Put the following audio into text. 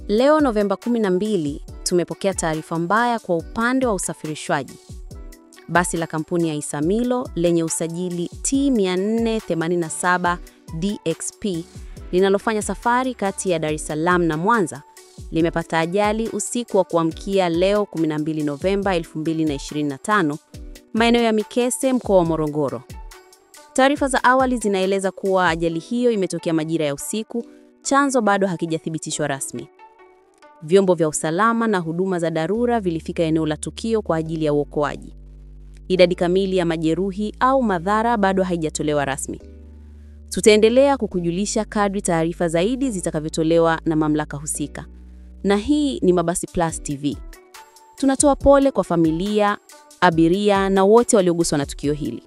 Leo Novemba 12, tumepokea taarifa mbaya kwa upande wa usafirishwaji. Basi la kampuni ya Isamilo lenye usajili T487 DXP linalofanya safari kati ya Dar es Salaam na Mwanza limepata ajali usiku wa kuamkia leo 12 Novemba 2025 maeneo ya Mikese, mkoa wa Morogoro. Taarifa za awali zinaeleza kuwa ajali hiyo imetokea majira ya usiku, chanzo bado hakijathibitishwa rasmi. Vyombo vya usalama na huduma za dharura vilifika eneo la tukio kwa ajili ya uokoaji. Idadi kamili ya majeruhi au madhara bado haijatolewa rasmi. Tutaendelea kukujulisha kadri taarifa zaidi zitakavyotolewa na mamlaka husika. Na hii ni Mabasi Plus TV. Tunatoa pole kwa familia, abiria na wote walioguswa na tukio hili.